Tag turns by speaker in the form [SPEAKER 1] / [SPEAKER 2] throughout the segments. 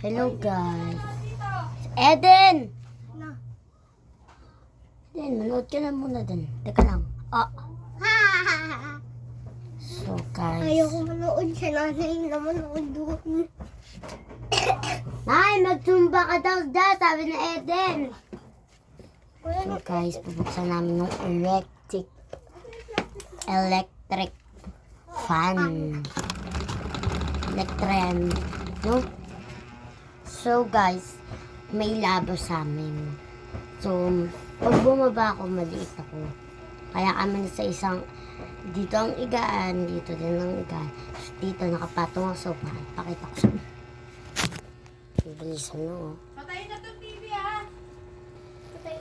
[SPEAKER 1] Hello guys. Eden!
[SPEAKER 2] Na.
[SPEAKER 1] Eden, manood ka na muna din. Teka lang. Ah. So guys.
[SPEAKER 2] Ayoko manood siya. Nanay na manood doon.
[SPEAKER 1] Nay, magtumba ka daw dyan, sabi ni Eden. So guys, pupuksan namin ng electric fan. No? So guys, may labo sa amin. So, pag bumaba ako, maliit ako. Kaya kami sa isang, dito ang igaan, dito din ang igaan. Dito nakapatong ang sofa. Pakita ko sa bilisan no.
[SPEAKER 2] Patayin na itong TV ha. Patayin.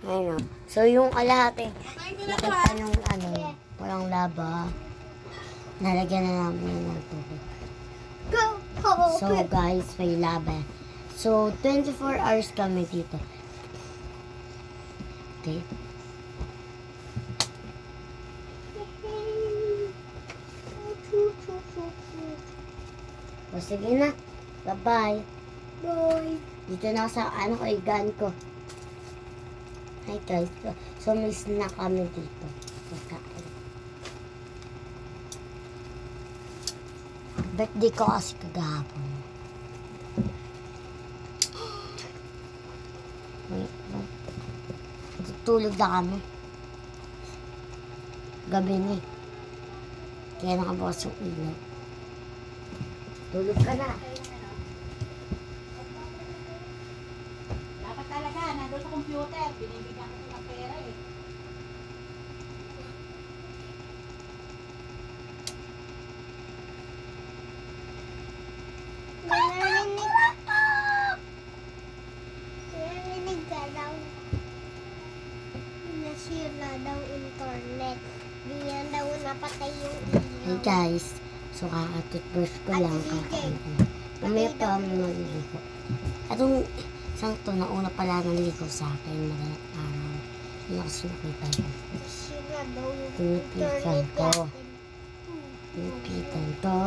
[SPEAKER 1] Ayun o. So, yung kalahati,
[SPEAKER 2] Patayin nyo na ito
[SPEAKER 1] nakita
[SPEAKER 2] ha.
[SPEAKER 1] nung walang laba. Nalagyan na namin ng tubig.
[SPEAKER 2] Go!
[SPEAKER 1] So, guys, may laba. So, 24 hours kami dito. Okay. O, sige na. Bye-bye.
[SPEAKER 2] Bye.
[SPEAKER 1] Dito na ako sa igan ko. Hi guys. So, may snack kami dito. Pagkain. Birthday ko kasi kagahapon. Wait. Tutulog na kami. Gabi na eh. Kaya nakabukas yung ilaw. Tulog ka na.
[SPEAKER 3] Dapat talaga, nandun sa computer. Binibigyan ko ng pera eh.
[SPEAKER 2] Narinig ka daw. Nasira daw internet. Di yan daw napatay yung
[SPEAKER 1] Hey
[SPEAKER 2] ilaw.
[SPEAKER 1] guys. So, kaka-toothbrush ko lang. Kakain ko. Mamaya pa kami maliligo. Atong isang to, nauna pala naligo sa akin. Madalang araw. Hindi ako sinakita ko.
[SPEAKER 2] Nasira daw yung
[SPEAKER 1] Pinipitan
[SPEAKER 2] internet
[SPEAKER 1] ko.
[SPEAKER 2] natin.
[SPEAKER 1] Pinipitan to.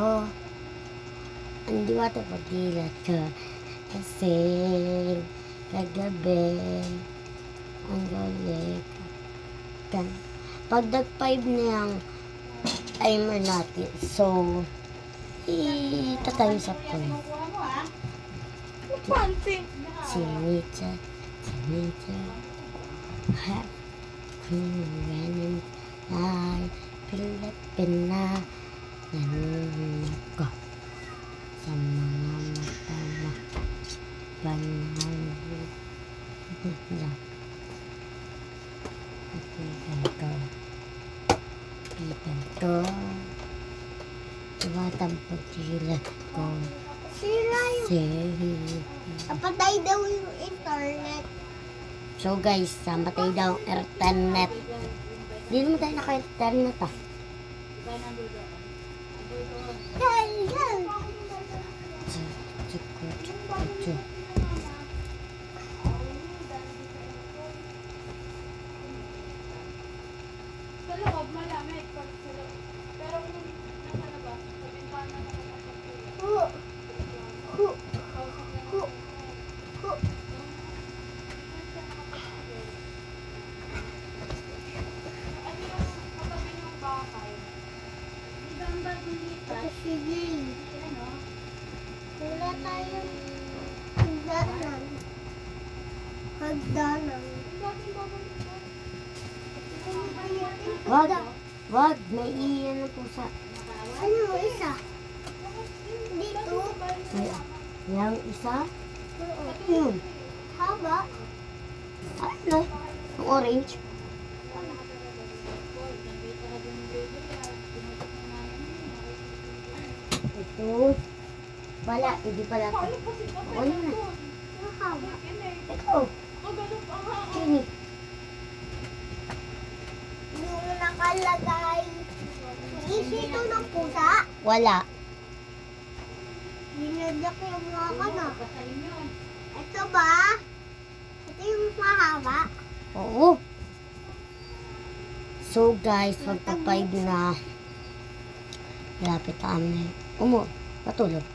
[SPEAKER 1] Hindi ba ito pagdilat ka? Kasi kagabi ang galit. Pag nag-5 na yung timer natin, so itatayo sa phone.
[SPEAKER 3] Kuha mo ha.
[SPEAKER 2] Panty.
[SPEAKER 1] Si Nietzsche, Kumain ay Pilipina. Nanonood ko sa mga mata mo. Panahon lang. Pitan ko. Tumatang pagkilat ko.
[SPEAKER 2] Sira yung... Napatay daw yung internet.
[SPEAKER 1] So guys, matay daw ang internet. Hindi naman tayo naka-internet ah.
[SPEAKER 2] Yan, yan.
[SPEAKER 3] Sa loob, malamig. Pag sa loob. Pero kung nasa labas, sa bintana na nakapagpapila.
[SPEAKER 2] Hu. Hu. Hu. Hu.
[SPEAKER 3] Ano yung katabi ng bahay? Di ba ang bagong lipat?
[SPEAKER 2] Sige.
[SPEAKER 3] Ano?
[SPEAKER 2] Wala tayong hagdanan. Hagdanan.
[SPEAKER 3] Ang bagong bagong lipat.
[SPEAKER 1] Wag, wag, may iyan na po sa...
[SPEAKER 2] Ano yung isa? Dito.
[SPEAKER 1] Yung isa?
[SPEAKER 2] Oo.
[SPEAKER 1] Yun.
[SPEAKER 2] Haba.
[SPEAKER 1] Ano? Ang orange? Ito. Wala, hindi pala ito. Ano na?
[SPEAKER 2] Yung haba.
[SPEAKER 1] Ito. Chini.
[SPEAKER 2] Yung nakalagay. Is ito ng pusa?
[SPEAKER 1] Wala.
[SPEAKER 2] Dinadyak yung mga kana. Ito ba? Ito yung mahaba.
[SPEAKER 1] Oo. So guys, magpa-5 na. Lapit kami. Patulog.